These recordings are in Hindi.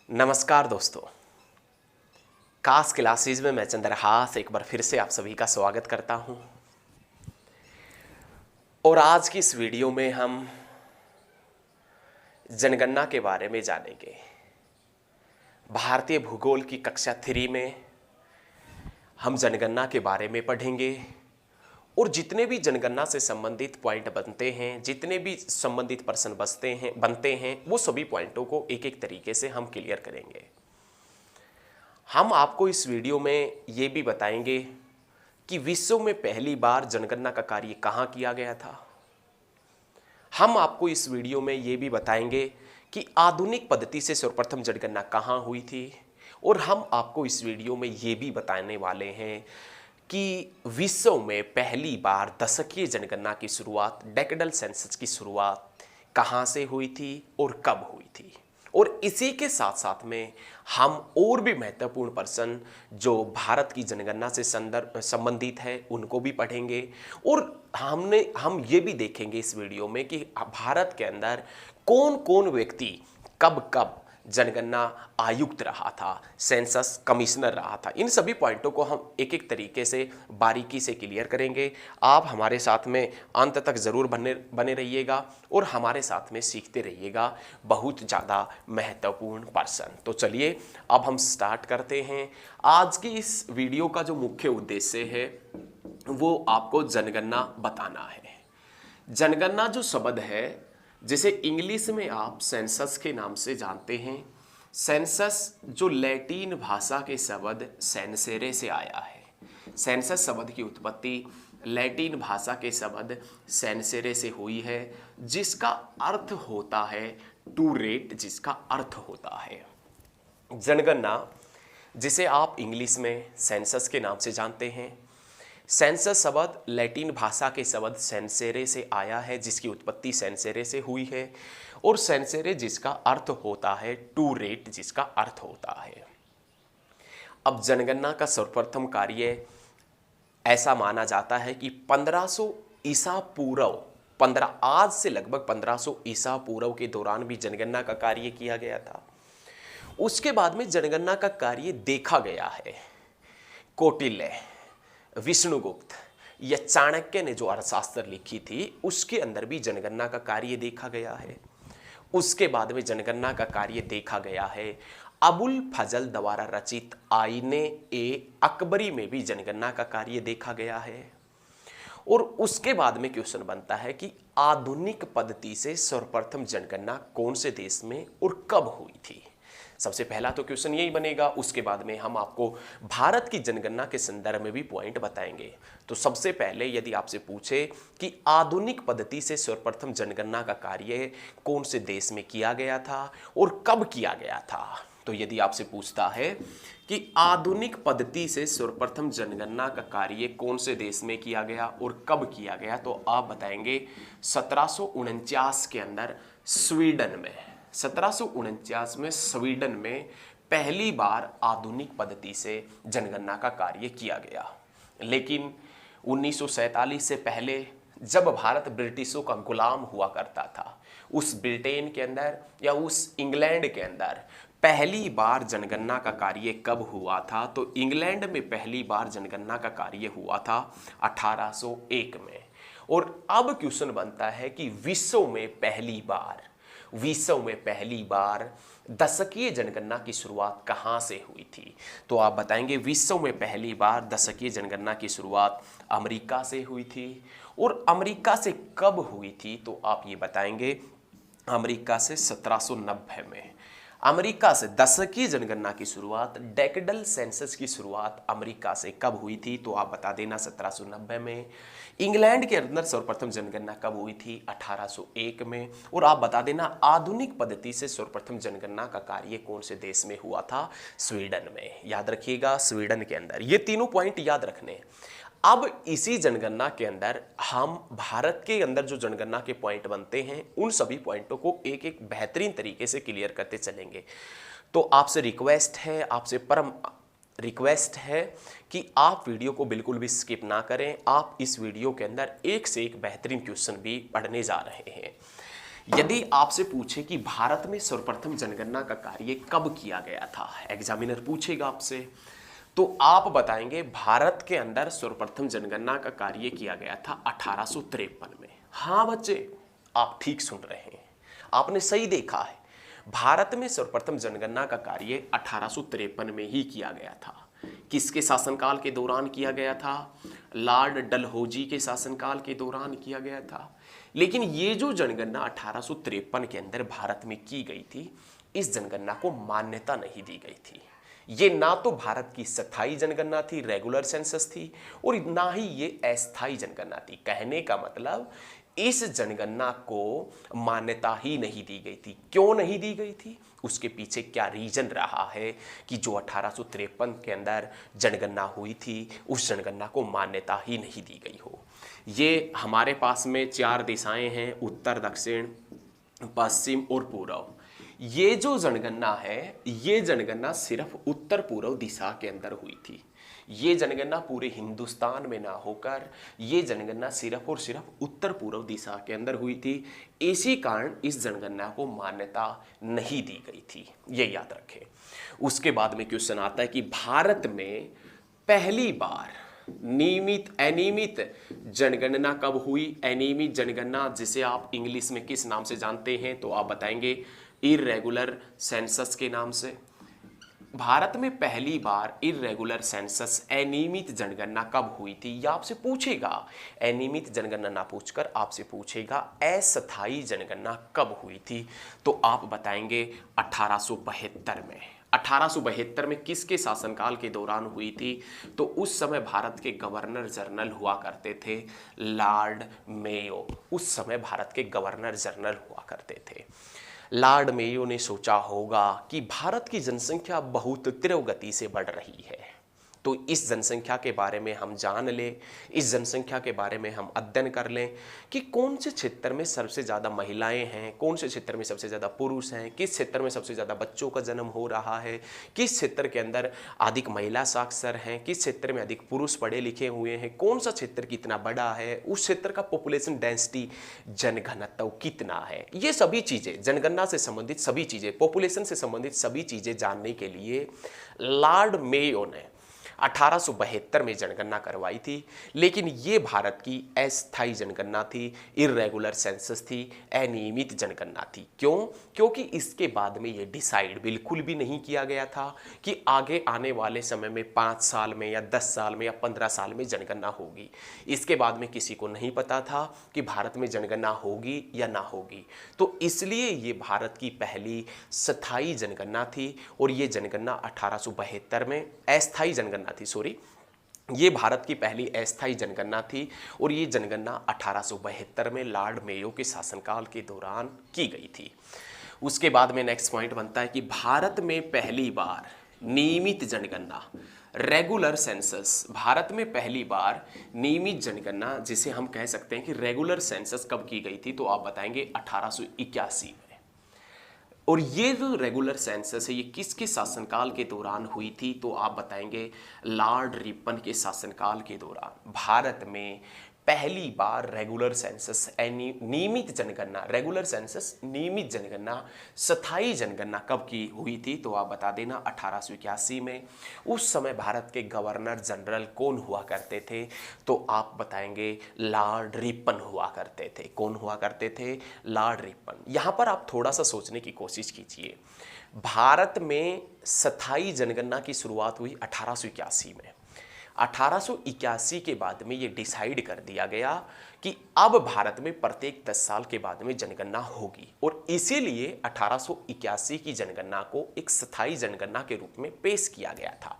नमस्कार दोस्तों, कास क्लासेज में मैं चंद्रहास एक बार फिर से आप सभी का स्वागत करता हूं। और आज की इस वीडियो में हम जनगणना के बारे में जानेंगे। भारतीय भूगोल की कक्षा 3 में हम जनगणना के बारे में पढ़ेंगे और जितने भी जनगणना से संबंधित पॉइंट बनते हैं, जितने भी संबंधित प्रश्न बनते हैं वो सभी पॉइंटों को एक एक तरीके से हम क्लियर करेंगे। हम आपको इस वीडियो में ये भी बताएंगे कि विश्व में पहली बार जनगणना का कार्य कहाँ किया गया था। हम आपको इस वीडियो में ये भी बताएंगे कि आधुनिक पद्धति से सर्वप्रथम जनगणना कहाँ हुई थी। और हम आपको इस वीडियो में ये भी बताने वाले हैं कि विश्व में पहली बार दशकीय जनगणना की शुरुआत, डेकेडल सेंसस की शुरुआत कहाँ से हुई थी और कब हुई थी। और इसी के साथ साथ में हम और भी महत्वपूर्ण प्रश्न जो भारत की जनगणना से संबंधित है उनको भी पढ़ेंगे। और हम ये भी देखेंगे इस वीडियो में कि भारत के अंदर कौन कौन व्यक्ति कब कब जनगणना आयुक्त रहा था, सेंसस कमिश्नर रहा था। इन सभी पॉइंटों को हम एक एक तरीके से बारीकी से क्लियर करेंगे। आप हमारे साथ में अंत तक जरूर बने रहिएगा और हमारे साथ में सीखते रहिएगा बहुत ज़्यादा महत्वपूर्ण प्रश्न। तो चलिए अब हम स्टार्ट करते हैं। आज की इस वीडियो का जो मुख्य उद्देश्य है वो आपको जनगणना बताना है। जनगणना जो शब्द है जिसे इंग्लिश में आप सेंसस के नाम से जानते हैं। सेंसस जो लैटिन भाषा के शब्द सेंसेरे से आया है। सेंसस शब्द की उत्पत्ति लैटिन भाषा के शब्द सेंसेरे से हुई है, जिसका अर्थ होता है टू रेट, जिसका अर्थ होता है जनगणना, जिसे आप इंग्लिश में सेंसस के नाम से जानते हैं। सेंसस शब्द लैटिन भाषा के शब्द सेंसेरे से आया है, जिसकी उत्पत्ति सेंसेरे से हुई है। और सेंसेरे जिसका अर्थ होता है टू रेट, जिसका अर्थ होता है। अब जनगणना का सर्वप्रथम कार्य ऐसा माना जाता है कि 1500 ईसा पूर्व, आज से लगभग 1500 ईसा पूर्व के दौरान भी जनगणना का कार्य किया गया था। उसके बाद में जनगणना का कार्य देखा गया है। कौटिल्य, विष्णुगुप्त या चाणक्य ने जो अर्थशास्त्र लिखी थी उसके अंदर भी जनगणना का कार्य देखा गया है। उसके बाद में जनगणना का कार्य देखा गया है अबुल फजल द्वारा रचित आईने ए अकबरी में भी जनगणना का कार्य देखा गया है। और उसके बाद में क्वेश्चन बनता है कि आधुनिक पद्धति से सर्वप्रथम जनगणना कौन से देश में और कब हुई थी। सबसे पहला तो क्वेश्चन यही बनेगा। उसके बाद में हम आपको भारत की जनगणना के संदर्भ में भी पॉइंट बताएंगे। तो सबसे पहले यदि आपसे पूछे कि आधुनिक पद्धति से सर्वप्रथम जनगणना का कार्य कौन से देश में किया गया था और कब किया गया था, तो यदि आपसे पूछता है कि आधुनिक पद्धति से सर्वप्रथम जनगणना का कार्य कौन से देश में किया गया और कब किया गया, तो आप बताएंगे 1749 के अंदर स्वीडन में। 1749 में स्वीडन में पहली बार आधुनिक पद्धति से जनगणना का कार्य किया गया। लेकिन 1947 से पहले जब भारत ब्रिटिशों का गुलाम हुआ करता था, उस ब्रिटेन के अंदर या उस इंग्लैंड के अंदर पहली बार जनगणना का कार्य कब हुआ था, तो इंग्लैंड में पहली बार जनगणना का कार्य हुआ था 1801 में। और अब क्वेश्चन बनता है कि विश्व में पहली बार दशकीय जनगणना की शुरुआत कहाँ से हुई थी, तो आप बताएंगे विश्व में पहली बार दशकीय जनगणना की शुरुआत अमेरिका से हुई थी। और अमेरिका से कब हुई थी, तो आप ये बताएंगे अमेरिका से 1790 में। अमेरिका से दशकीय जनगणना की शुरुआत, डेकेडल सेंसस की शुरुआत अमेरिका से कब हुई थी, तो आप बता देना 1790 में। इंग्लैंड के अंदर सर्वप्रथम जनगणना कब हुई थी, 1801 में। और आप बता देना आधुनिक पद्धति से सर्वप्रथम जनगणना का कार्य कौन से देश में हुआ था, स्वीडन में। याद रखिएगा स्वीडन के अंदर। ये तीनों पॉइंट याद रखने। अब इसी जनगणना के अंदर हम भारत के अंदर जो जनगणना के पॉइंट बनते हैं उन सभी पॉइंटों को एक एक बेहतरीन तरीके से क्लियर करते चलेंगे। तो आपसे परम रिक्वेस्ट है कि आप वीडियो को बिल्कुल भी स्किप ना करें। आप इस वीडियो के अंदर एक से एक बेहतरीन क्वेश्चन भी पढ़ने जा रहे हैं। यदि आपसे पूछे कि भारत में सर्वप्रथम जनगणना का कार्य कब किया गया था, एग्जामिनर पूछेगा आपसे, तो आप बताएंगे भारत के अंदर सर्वप्रथम जनगणना का कार्य किया गया था 1853 में। हाँ बच्चे, आप ठीक सुन रहे हैं, आपने सही देखा है। भारत में सर्वप्रथम जनगणना का कार्य 1853 में ही किया गया था। किसके शासनकाल के दौरान किया गया था? लॉर्ड डलहौजी के शासनकाल के दौरान किया गया था। लेकिन ये जो जनगणना 1853 के अंदर भारत में की गई थी, इस जनगणना को मान्यता नहीं दी गई थी। ये ना तो भारत की स्थायी जनगणना थी, रेगुलर सेंसस थी, और ना ही ये अस्थायी जनगणना थी। कहने का मतलब इस जनगणना को मान्यता ही नहीं दी गई थी। क्यों नहीं दी गई थी? उसके पीछे क्या रीजन रहा है कि जो 1853 के अंदर जनगणना हुई थी, उस जनगणना को मान्यता ही नहीं दी गई हो। ये हमारे पास में 4 दिशाएं हैं, उत्तर, दक्षिण, पश्चिम और पूर्व। ये जो जनगणना है, ये जनगणना सिर्फ उत्तर पूर्व दिशा के अंदर हुई थी। ये जनगणना पूरे हिंदुस्तान में ना होकर ये जनगणना सिर्फ और सिर्फ उत्तर पूर्व दिशा के अंदर हुई थी। इसी कारण इस जनगणना को मान्यता नहीं दी गई थी, ये याद रखें। उसके बाद में क्वेश्चन आता है कि भारत में पहली बार नियमित अनियमित जनगणना कब हुई? अनियमित जनगणना जिसे आप इंग्लिश में किस नाम से जानते हैं? तो आप बताएंगे इर्रेगुलर सेंसस के नाम से। भारत में पहली बार इर्रेगुलर सेंसस अनियमित जनगणना कब हुई थी? यह आपसे पूछेगा। अनियमित जनगणना ना पूछकर आपसे पूछेगा अस्थायी जनगणना कब हुई थी? तो आप बताएंगे 1872 में। 1872 में किसके शासनकाल के दौरान हुई थी? तो उस समय भारत के गवर्नर जनरल हुआ करते थे लॉर्ड मेयो। उस समय भारत के गवर्नर जनरल हुआ करते थे। लॉर्ड मेयो ने सोचा होगा कि भारत की जनसंख्या बहुत तीव्र गति से बढ़ रही है, तो इस जनसंख्या के बारे में हम जान लें, इस जनसंख्या के बारे में हम अध्ययन कर लें कि कौन से क्षेत्र में सबसे ज़्यादा महिलाएं हैं, कौन से क्षेत्र में सबसे ज़्यादा पुरुष हैं, किस क्षेत्र में सबसे ज़्यादा बच्चों का जन्म हो रहा है, किस क्षेत्र के अंदर अधिक महिला साक्षर हैं, किस क्षेत्र में अधिक पुरुष पढ़े लिखे हुए हैं, कौन सा क्षेत्र कितना बड़ा है, उस क्षेत्र का पॉपुलेशन डेंसिटी जनघनत्व कितना है। ये सभी चीज़ें, जनगणना से संबंधित सभी चीज़ें, पॉपुलेशन से संबंधित सभी चीज़ें जानने के लिए लॉर्ड मेयो ने 1872 में जनगणना करवाई थी। लेकिन ये भारत की अस्थायी जनगणना थी, इर्रेगुलर सेंसस थी, अनियमित जनगणना थी। क्यों? क्योंकि इसके बाद में ये डिसाइड बिल्कुल भी नहीं किया गया था कि आगे आने वाले समय में 5 साल में या 10 साल में या 15 साल में जनगणना होगी। इसके बाद में किसी को नहीं पता था कि भारत में जनगणना होगी या ना होगी। तो इसलिए ये भारत की पहली स्थायी जनगणना थी, और ये जनगणना 1872 में अस्थायी जनगणना थी, सॉरी, ये भारत की पहली अस्थायी जनगणना थी, और ये जनगणना 1872 में लॉर्ड मेयो के शासनकाल के दौरान की गई थी। उसके बाद में नेक्स्ट पॉइंट बनता है कि भारत में पहली बार नियमित जनगणना, रेगुलर सेंसस, भारत में पहली बार नियमित जनगणना जिसे हम कह सकते हैं कि रेगुलर सेंसस कब की गई थी? तो आप बताएंगे 1881 में। और ये जो रेगुलर सेंसस है, ये किसके शासनकाल के दौरान हुई थी? तो आप बताएंगे लॉर्ड रिपन के शासनकाल के दौरान भारत में पहली बार रेगुलर सेंसस नियमित जनगणना, रेगुलर सेंसस नियमित जनगणना, स्थायी जनगणना कब की हुई थी? तो आप बता देना 1881 में। उस समय भारत के गवर्नर जनरल कौन हुआ करते थे? तो आप बताएंगे लॉर्ड रिपन हुआ करते थे। कौन हुआ करते थे? Lord Ripon. यहाँ पर आप थोड़ा सा सोचने की कोशिश कीजिए। भारत में स्थायी जनगणना की शुरुआत हुई 1881 में। 1881 के बाद में ये डिसाइड कर दिया गया कि अब भारत में प्रत्येक 10 साल के बाद में जनगणना होगी, और इसीलिए 1881 की जनगणना को एक स्थायी जनगणना के रूप में पेश किया गया था।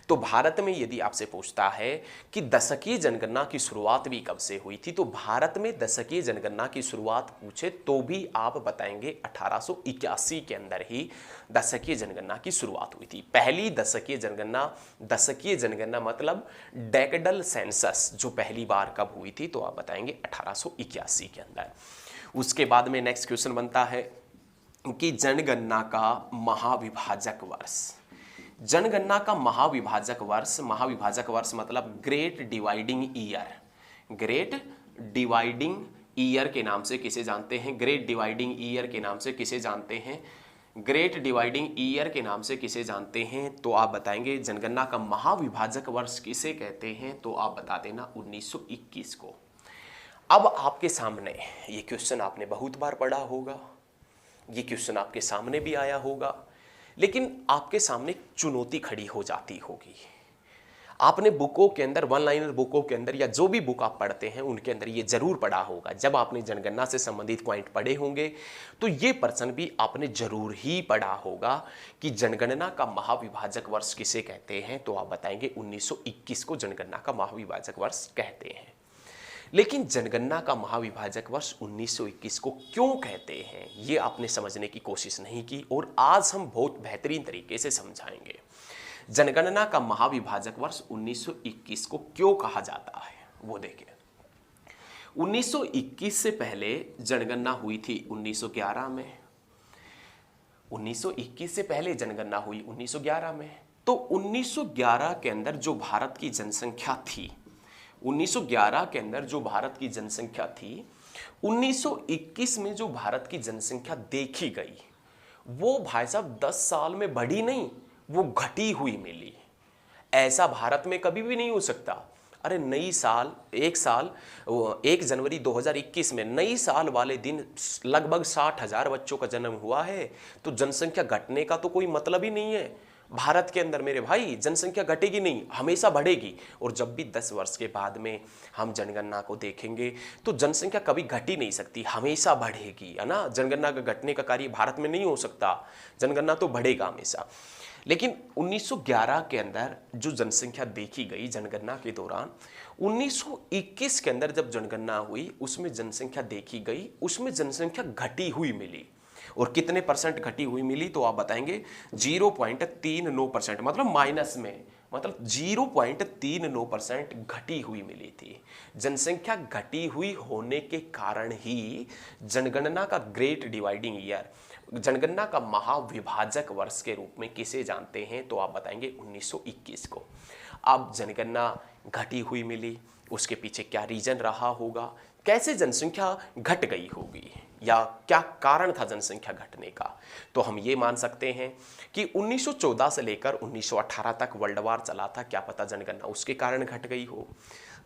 तो भारत में यदि आपसे पूछता है कि दशकीय जनगणना की शुरुआत भी कब से हुई थी, तो भारत में दशकीय जनगणना की शुरुआत पूछे तो भी आप बताएंगे 1881 के अंदर ही दशकीय जनगणना की शुरुआत हुई थी। पहली दशकीय जनगणना मतलब डेकेडल सेंसस जो पहली बार कब हुई थी? तो आप बताएंगे 1881 के अंदर। उसके बाद में नेक्स्ट क्वेश्चन बनता है कि जनगणना का महाविभाजक वर्ष। जनगणना का महाविभाजक वर्ष मतलब great dividing year. Great dividing year के नाम से किसे जानते हैं? ग्रेट डिवाइडिंग ईयर के नाम से किसे जानते हैं? ग्रेट डिवाइडिंग ईयर के नाम से किसे जानते हैं? तो आप बताएंगे। जनगणना का महाविभाजक वर्ष किसे कहते हैं? तो आप बता देना 1921 को। अब आपके सामने ये क्वेश्चन आपने बहुत बार पढ़ा होगा, ये क्वेश्चन आपके सामने भी आया होगा, लेकिन आपके सामने एक चुनौती खड़ी हो जाती होगी। आपने बुकों के अंदर, वन लाइनर बुकों के अंदर या जो भी बुक आप पढ़ते हैं उनके अंदर ये जरूर पढ़ा होगा। जब आपने जनगणना से संबंधित पॉइंट पढ़े होंगे तो ये प्रश्न भी आपने जरूर ही पढ़ा होगा कि जनगणना का महाविभाजक वर्ष किसे कहते हैं? तो आप बताएंगे 1921 को जनगणना का महाविभाजक वर्ष कहते हैं। लेकिन जनगणना का महाविभाजक वर्ष 1921 को क्यों कहते हैं, ये आपने समझने की कोशिश नहीं की, और आज हम बहुत बेहतरीन तरीके से समझाएंगे। जनगणना का महाविभाजक वर्ष 1921 को क्यों कहा जाता है वो देखिए। 1921 से पहले जनगणना हुई थी 1911 में। 1921 से पहले जनगणना हुई 1911 में। तो 1911 के अंदर जो भारत की जनसंख्या थी, 1911 के अंदर जो भारत की जनसंख्या थी, 1921 में जो भारत की जनसंख्या देखी गई वो भाई साहब 10 साल में बढ़ी नहीं, वो घटी हुई मिली। ऐसा भारत में कभी भी नहीं हो सकता। अरे नई साल, 1 जनवरी 2021 में नई साल वाले दिन लगभग 60,000 बच्चों का जन्म हुआ है, तो जनसंख्या घटने का तो कोई मतलब ही नहीं है। भारत के अंदर मेरे भाई जनसंख्या घटेगी नहीं, हमेशा बढ़ेगी। और जब भी 10 वर्ष के बाद में हम जनगणना को देखेंगे तो जनसंख्या कभी घट ही नहीं सकती, हमेशा बढ़ेगी, है ना। जनगणना का घटने का कार्य भारत में नहीं हो सकता, जनगणना तो बढ़ेगा हमेशा। लेकिन 1911 के अंदर जो जनसंख्या देखी गई जनगणना के दौरान, 1921 के अंदर जब जनगणना हुई उसमें जनसंख्या देखी गई, उसमें जनसंख्या घटी हुई मिली। और कितने परसेंट घटी हुई मिली? तो आप बताएंगे 0.39%, मतलब माइनस में, मतलब 0.39% घटी हुई मिली थी। जनसंख्या घटी हुई होने के कारण ही जनगणना का ग्रेट डिवाइडिंग ईयर, जनगणना का महाविभाजक वर्ष के रूप में किसे जानते हैं? तो आप बताएंगे 1921 को। अब जनगणना घटी हुई मिली, उसके पीछे क्या रीजन रहा होगा, कैसे जनसंख्या घट गई होगी, या क्या कारण था जनसंख्या घटने का? तो हम ये मान सकते हैं कि 1914 से लेकर 1918 तक वर्ल्ड वार चला था, क्या पता जनगणना उसके कारण घट गई हो।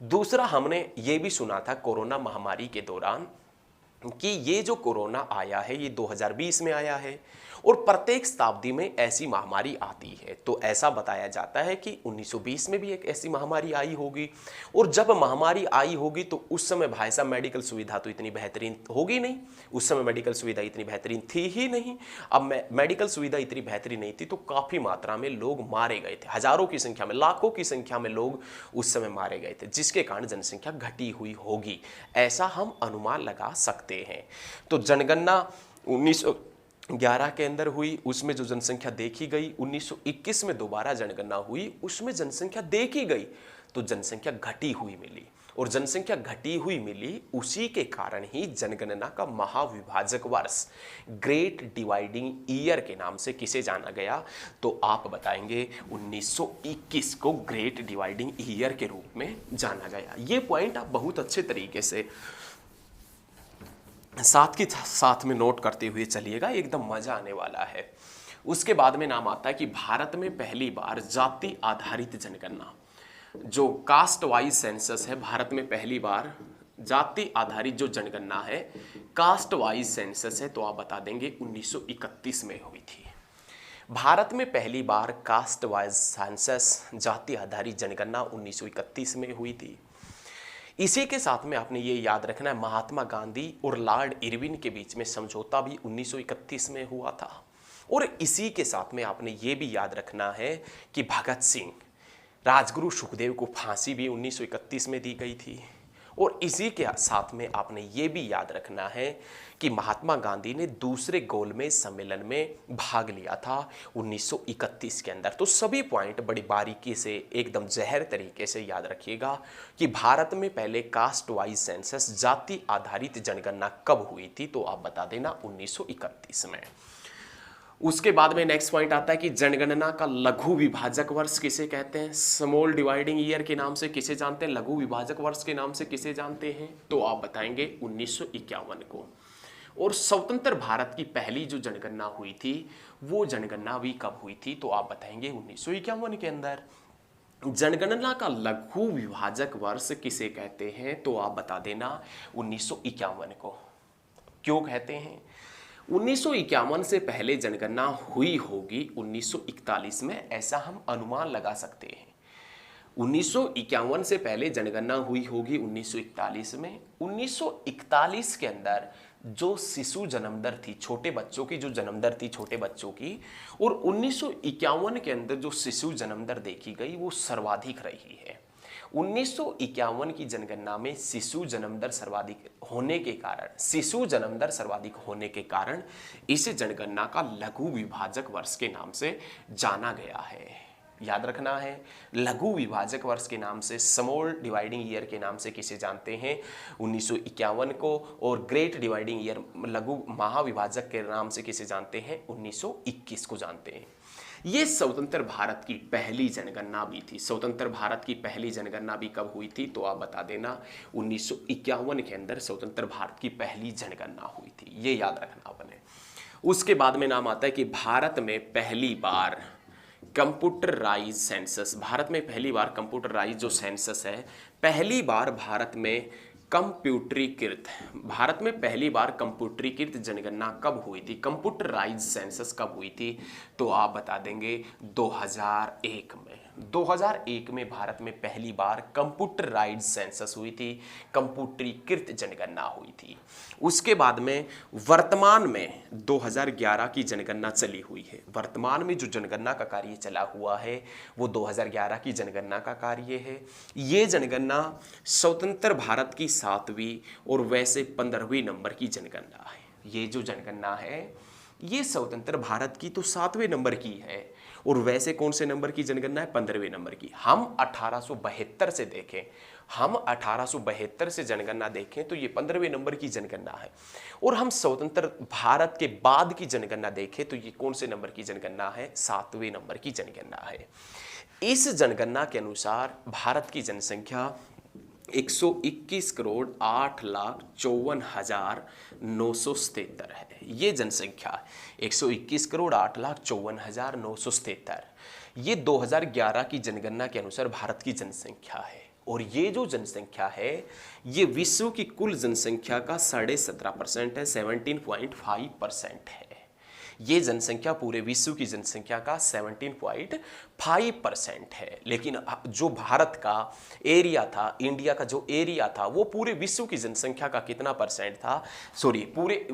दूसरा, हमने ये भी सुना था कोरोना महामारी के दौरान कि ये जो कोरोना आया है ये 2020 में आया है, और प्रत्येक शताब्दी में ऐसी महामारी आती है। तो ऐसा बताया जाता है कि 1920 में भी एक ऐसी महामारी आई होगी, और जब महामारी आई होगी तो उस समय भाई साहब मेडिकल सुविधा तो इतनी बेहतरीन होगी नहीं, उस समय मेडिकल सुविधा इतनी बेहतरीन थी ही नहीं। अब मेडिकल सुविधा इतनी बेहतरीन नहीं थी तो काफ़ी मात्रा में लोग मारे गए थे, हजारों की संख्या में, लाखों की संख्या में लोग उस समय मारे गए थे, जिसके कारण जनसंख्या घटी हुई होगी, ऐसा हम अनुमान लगा सकते हैं। तो जनगणना 1911 के अंदर हुई, उसमें जो जनसंख्या देखी गई, 1921 में दोबारा जनगणना हुई, उसमें जनसंख्या देखी गई तो जनसंख्या घटी हुई मिली, और जनसंख्या घटी हुई मिली, उसी के कारण ही जनगणना का महाविभाजक वर्ष ग्रेट डिवाइडिंग ईयर के नाम से किसे जाना गया? तो आप बताएंगे 1921 को ग्रेट डिवाइडिंग ईयर के रूप में जाना गया। ये पॉइंट आप बहुत अच्छे तरीके से साथ के साथ में नोट करते हुए चलिएगा, एकदम मजा आने वाला है। उसके बाद में नाम आता है कि भारत में पहली बार जाति आधारित जनगणना, जो कास्ट वाइज सेंसस है, भारत में पहली बार जाति आधारित जो जनगणना है, कास्ट वाइज सेंसस है, तो आप बता देंगे 1931 में हुई थी। भारत में पहली बार कास्ट वाइज सेंसस, जाति आधारित जनगणना 1931 में हुई थी। इसी के साथ में आपने ये याद रखना है, महात्मा गांधी और लॉर्ड इरविन के बीच में समझौता भी 1931 में हुआ था। और इसी के साथ में आपने ये भी याद रखना है कि भगत सिंह, राजगुरु सुखदेव को फांसी भी 1931 में दी गई थी। और इसी के साथ में आपने ये भी याद रखना है कि महात्मा गांधी ने दूसरे गोलमेज सम्मेलन में भाग लिया था 1931 के अंदर। तो सभी पॉइंट बड़ी बारीकी से एकदम जहर तरीके से याद रखिएगा कि भारत में पहले कास्ट वाइज सेंसस, जाति आधारित जनगणना कब हुई थी? तो आप बता देना 1931 में। उसके बाद में नेक्स्ट पॉइंट आता है कि जनगणना का लघु विभाजक वर्ष किसे कहते हैं? स्मॉल डिवाइडिंग ईयर के नाम से किसे जानते हैं? लघु विभाजक वर्ष के नाम से किसे जानते हैं? तो आप बताएंगे 1951 को। और स्वतंत्र भारत की पहली जो जनगणना हुई थी वो जनगणना भी कब हुई थी? तो आप बताएंगे 1951 के अंदर। जनगणना का लघु विभाजक वर्ष किसे कहते हैं? तो आप बता देना 1951 को। क्यों कहते हैं? 1951 से पहले जनगणना हुई होगी 1941 में, ऐसा हम अनुमान लगा सकते हैं। 1951 से पहले जनगणना हुई होगी 1941 में। 1941 के अंदर जो शिशु जन्म दर थी, छोटे बच्चों की जो जन्म दर थी छोटे बच्चों की, और 1951 के अंदर जो शिशु जन्म दर देखी गई वो सर्वाधिक रही है। 1951 की जनगणना में शिशु जन्म दर सर्वाधिक होने के कारण इस जनगणना का लघु विभाजक वर्ष के नाम से जाना गया है। याद रखना है, लघु विभाजक वर्ष के नाम से, स्मॉल डिवाइडिंग ईयर के नाम से किसे जानते हैं? 1951 को। और ग्रेट डिवाइडिंग ईयर, लघु महाविभाजक के नाम से किसे जानते हैं? 1921 को जानते हैं। ये स्वतंत्र भारत की पहली जनगणना भी थी। स्वतंत्र भारत की पहली जनगणना भी कब हुई थी? तो आप बता देना 1951 के अंदर स्वतंत्र भारत की पहली जनगणना हुई थी। ये याद रखना बने। उसके बाद में नाम आता है कि भारत में पहली बार कंप्यूटराइज सेंसस, भारत में पहली बार कंप्यूटराइज जो सेंसस है, पहली बार भारत में भारत में पहली बार कंप्यूटरीकृत जनगणना कब हुई थी? कंप्यूटराइज सेंसस कब हुई थी? तो आप बता देंगे 2001 में। 2001 में भारत में पहली बार कंप्यूटराइज सेंसस हुई थी, कंप्यूटरीकृत जनगणना हुई थी। उसके बाद में वर्तमान में 2011 की जनगणना चली हुई है। वर्तमान में जो जनगणना का कार्य चला हुआ है वो 2011 की जनगणना का कार्य है। ये जनगणना स्वतंत्र भारत की 7वीं और वैसे 15वीं नंबर की जनगणना है। ये जो जनगणना है ये स्वतंत्र भारत की तो 7वें नंबर की है, और वैसे कौन से नंबर की जनगणना है? 15वें नंबर की। हम 1872 से देखें, हम 1872 से जनगणना देखें तो ये 15वें नंबर की जनगणना है। और हम स्वतंत्र भारत के बाद की जनगणना देखें तो ये कौन से नंबर की जनगणना है? 7वें नंबर की जनगणना है। इस जनगणना के अनुसार भारत की जनसंख्या 121,08,54,977 है। ये जनसंख्या 121,08,54,977, ये 2011 की जनगणना के अनुसार भारत की जनसंख्या है। और ये जो जनसंख्या है ये विश्व की कुल जनसंख्या का 17.5% है, 17.5% है। ये जनसंख्या पूरे विश्व की जनसंख्या का 17.5% है। लेकिन जो भारत का एरिया था, इंडिया का जो एरिया था, वो पूरे विश्व की जनसंख्या का कितना परसेंट था? सॉरी, पूरे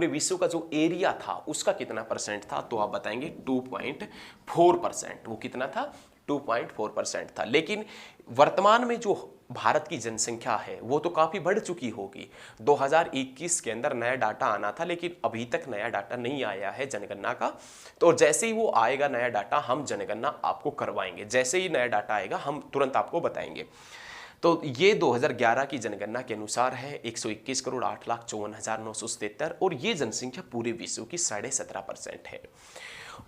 विश्व का जो एरिया था उसका कितना परसेंट था? तो आप बताएंगे 2.4%। वो कितना था? 2.4% था। लेकिन वर्तमान में जो भारत की जनसंख्या है वो तो काफ़ी बढ़ चुकी होगी। 2021 के अंदर नया डाटा आना था, लेकिन अभी तक नया डाटा नहीं आया है जनगणना का। तो जैसे ही वो आएगा नया डाटा, हम जनगणना आपको करवाएंगे। जैसे ही नया डाटा आएगा हम तुरंत आपको बताएंगे। तो ये 2011 की जनगणना के अनुसार है 121,08,54,977, और ये जनसंख्या पूरे विश्व की 17.5% है।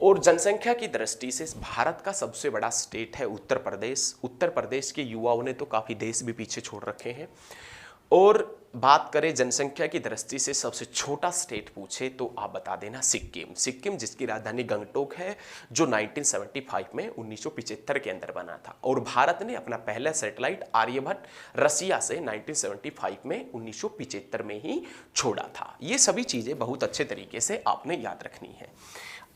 और जनसंख्या की दृष्टि से भारत का सबसे बड़ा स्टेट है उत्तर प्रदेश। उत्तर प्रदेश के युवाओं ने तो काफ़ी देश भी पीछे छोड़ रखे हैं। और बात करें जनसंख्या की दृष्टि से सबसे छोटा स्टेट पूछे तो आप बता देना सिक्किम। सिक्किम जिसकी राजधानी गंगटोक है, जो 1975 में 1975 के अंदर बना था। और भारत ने अपना पहला सैटेलाइट आर्यभट्ट रसिया से 1975 में 1975 में ही छोड़ा था। ये सभी चीज़ें बहुत अच्छे तरीके से आपने याद रखनी है।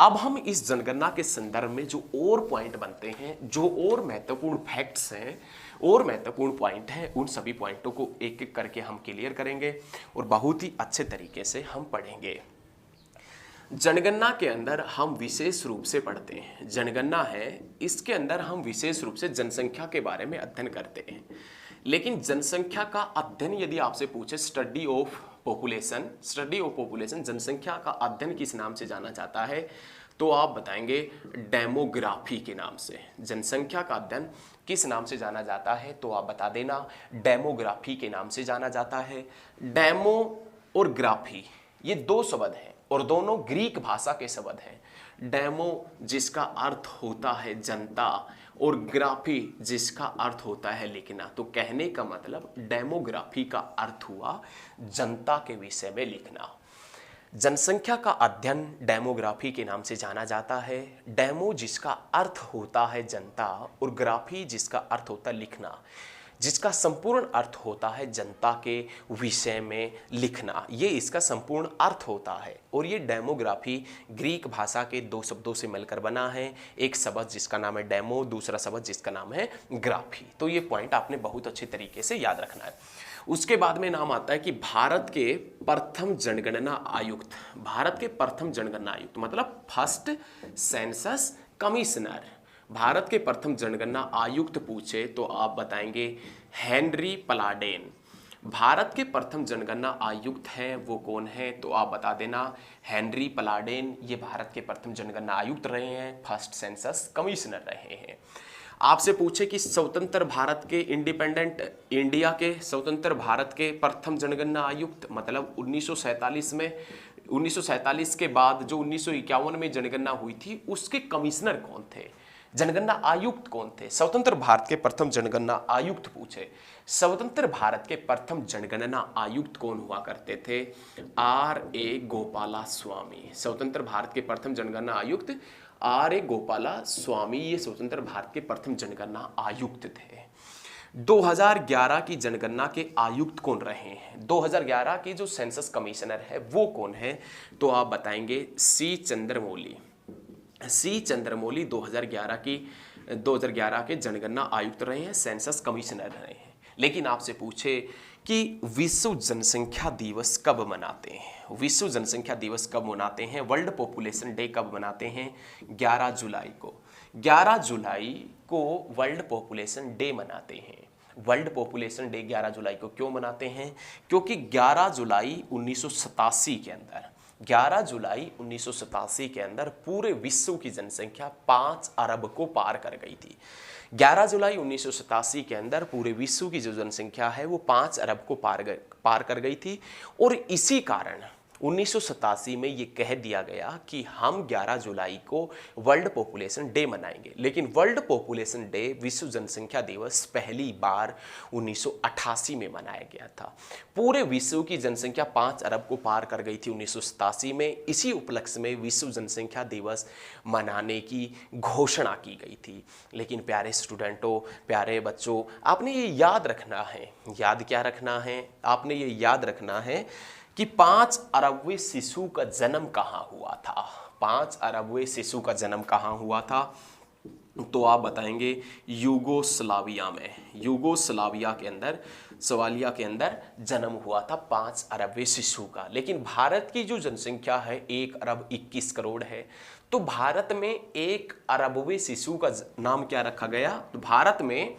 अब हम इस जनगणना के संदर्भ में जो और पॉइंट बनते हैं, जो और महत्वपूर्ण फैक्ट्स हैं और महत्वपूर्ण पॉइंट हैं, उन सभी पॉइंटों को एक एक करके हम क्लियर करेंगे और बहुत ही अच्छे तरीके से हम पढ़ेंगे। जनगणना के अंदर हम विशेष रूप से पढ़ते हैं, जनगणना है इसके अंदर हम विशेष रूप से जनसंख्या के बारे में अध्ययन करते हैं। लेकिन जनसंख्या का अध्ययन यदि आपसे पूछे, स्टडी ऑफ पॉपुलेशन, जनसंख्या का अध्ययन किस नाम से जाना जाता है? तो आप बताएंगे डेमोग्राफी के नाम से। जनसंख्या का अध्ययन किस नाम से जाना जाता है? तो आप बता देना डेमोग्राफी के नाम से जाना जाता है। डेमो और ग्राफी ये दो शब्द हैं। और दोनों ग्रीक भाषा के शब्द हैं। डेमो जिसका अर्थ होता है जनता और ग्राफी जिसका अर्थ होता है लिखना। तो कहने का मतलब डेमोग्राफी का अर्थ हुआ जनता के विषय में लिखना। जनसंख्या का अध्ययन डेमोग्राफी के नाम से जाना जाता है। डेमो जिसका अर्थ होता है जनता और ग्राफी जिसका अर्थ होता है लिखना, जिसका संपूर्ण अर्थ होता है जनता के विषय में लिखना, ये इसका संपूर्ण अर्थ होता है। और ये डेमोग्राफी ग्रीक भाषा के दो शब्दों से मिलकर बना है, एक शब्द जिसका नाम है डेमो, दूसरा शब्द जिसका नाम है ग्राफी। तो ये पॉइंट आपने बहुत अच्छे तरीके से याद रखना है। उसके बाद में नाम आता है कि भारत के प्रथम जनगणना आयुक्त। भारत के प्रथम जनगणना आयुक्त मतलब फर्स्ट सेंसस कमिश्नर। भारत के प्रथम जनगणना आयुक्त पूछे तो आप बताएंगे हेनरी पलाडेन। भारत के प्रथम जनगणना आयुक्त हैं वो कौन है, तो आप बता देना हेनरी पलाडेन। ये भारत के प्रथम जनगणना आयुक्त रहे हैं, फर्स्ट सेंसस कमिश्नर रहे हैं। आपसे पूछे कि स्वतंत्र भारत के इंडिपेंडेंट इंडिया के स्वतंत्र भारत के प्रथम जनगणना आयुक्त मतलब 1947 में 1947 के बाद जो 1951 में जनगणना हुई थी उसके कमिश्नर कौन थे, जनगणना आयुक्त कौन थे। स्वतंत्र भारत के प्रथम जनगणना आयुक्त पूछे, स्वतंत्र भारत के प्रथम जनगणना आयुक्त कौन हुआ करते थे, R.A. गोपाला स्वामी। स्वतंत्र भारत के प्रथम जनगणना आयुक्त R.A. गोपाला स्वामी ये स्वतंत्र भारत के प्रथम जनगणना आयुक्त थे। 2011 की जनगणना के आयुक्त कौन रहे हैं, 2011 के जो सेंसस कमिश्नर है वो कौन है, तो आप बताएंगे सी चंद्रमौली। सी चंद्रमौली 2011 के जनगणना आयुक्त रहे हैं, सेंसस कमिश्नर रहे हैं। लेकिन आपसे पूछे कि विश्व जनसंख्या दिवस कब मनाते हैं, विश्व जनसंख्या दिवस कब मनाते हैं, वर्ल्ड पॉपुलेशन डे कब मनाते हैं, 11 जुलाई को। 11 जुलाई को वर्ल्ड पॉपुलेशन डे मनाते हैं। वर्ल्ड पॉपुलेशन डे 11 जुलाई को क्यों मनाते हैं, क्योंकि 11 जुलाई 1987 के अंदर 11 जुलाई 1987 के अंदर पूरे विश्व की जनसंख्या 5 अरब को पार कर गई थी। 11 जुलाई 1987 के अंदर पूरे विश्व की जो जनसंख्या है वो 5 अरब को पार कर गई थी। और इसी कारण 1987 में ये कह दिया गया कि हम 11 जुलाई को वर्ल्ड पॉपुलेशन डे मनाएंगे। लेकिन वर्ल्ड पॉपुलेशन डे विश्व जनसंख्या दिवस पहली बार 1988 में मनाया गया था। पूरे विश्व की जनसंख्या 5 अरब को पार कर गई थी 1987 में। इसी उपलक्ष्य में विश्व जनसंख्या दिवस मनाने की घोषणा की गई थी। लेकिन प्यारे स्टूडेंटों, प्यारे बच्चों, आपने ये याद रखना है, याद क्या रखना है, आपने ये याद रखना है कि 5 अरबवें शिशु का जन्म कहाँ हुआ था। 5 अरबवें शिशु का जन्म कहाँ हुआ था, तो आप बताएंगे यूगोस्लाविया में। यूगोस्लाविया के अंदर, सवालिया के अंदर जन्म हुआ था 5 अरबवें शिशु का। लेकिन भारत की जो जनसंख्या है 1 अरब 21 करोड़ है, तो भारत में 1 अरबवें शिशु का नाम क्या रखा गया, तो भारत में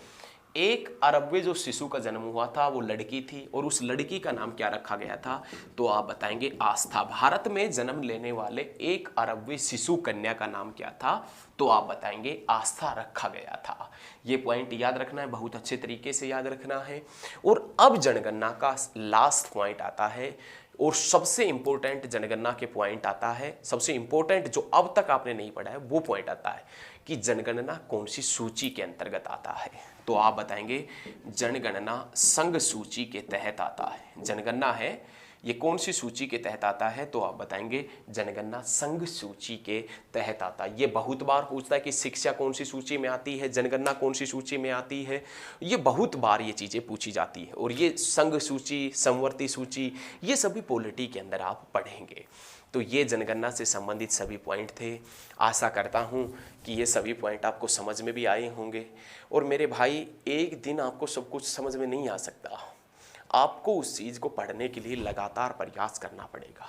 1 अरबवें जो शिशु का जन्म हुआ था वो लड़की थी और उस लड़की का नाम क्या रखा गया था, तो आप बताएंगे आस्था। भारत में जन्म लेने वाले 1 अरबवें शिशु कन्या का नाम क्या था, तो आप बताएंगे आस्था रखा गया था। ये पॉइंट याद रखना है, बहुत अच्छे तरीके से याद रखना है। और अब जनगणना का लास्ट पॉइंट आता है और सबसे इंपॉर्टेंट जनगणना के पॉइंट आता है, सबसे इंपॉर्टेंट जो अब तक आपने नहीं पढ़ा है वो पॉइंट आता है कि जनगणना कौन सी सूची के अंतर्गत आता है, तो आप बताएंगे जनगणना संघ सूची के तहत आता है। जनगणना है ये कौन सी सूची के तहत आता है, तो आप बताएंगे जनगणना संघ सूची के तहत आता है। ये बहुत बार पूछता है कि शिक्षा कौन सी सूची में आती है, जनगणना कौन सी सूची में आती है, ये बहुत बार ये चीज़ें पूछी जाती है। और ये संघ सूची, समवर्ती सूची, ये सभी पॉलिटी के अंदर आप पढ़ेंगे। तो ये जनगणना से संबंधित सभी पॉइंट थे। आशा करता हूँ कि ये सभी पॉइंट आपको समझ में भी आए होंगे। और मेरे भाई, एक दिन आपको सब कुछ समझ में नहीं आ सकता, आपको उस चीज़ को पढ़ने के लिए लगातार प्रयास करना पड़ेगा,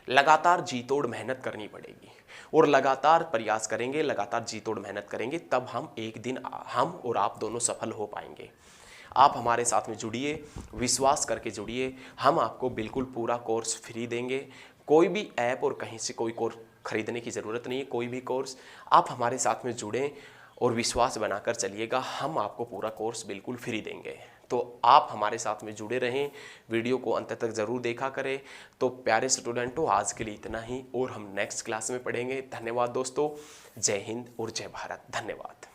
लगातार जी तोड़ मेहनत करनी पड़ेगी। और लगातार प्रयास करेंगे, लगातार जी तोड़ मेहनत करेंगे, तब हम एक दिन हम और आप दोनों सफल हो पाएंगे। आप हमारे साथ में जुड़िए, विश्वास करके जुड़िए। हम आपको बिल्कुल पूरा कोर्स फ्री देंगे। कोई भी ऐप और कहीं से कोई कोर्स खरीदने की ज़रूरत नहीं है। कोई भी कोर्स आप हमारे साथ में जुड़ें और विश्वास बनाकर चलिएगा, हम आपको पूरा कोर्स बिल्कुल फ्री देंगे। तो आप हमारे साथ में जुड़े रहें, वीडियो को अंत तक ज़रूर देखा करें। तो प्यारे स्टूडेंटों, आज के लिए इतना ही और हम नेक्स्ट क्लास में पढ़ेंगे। धन्यवाद दोस्तों। जय हिंद और जय भारत। धन्यवाद।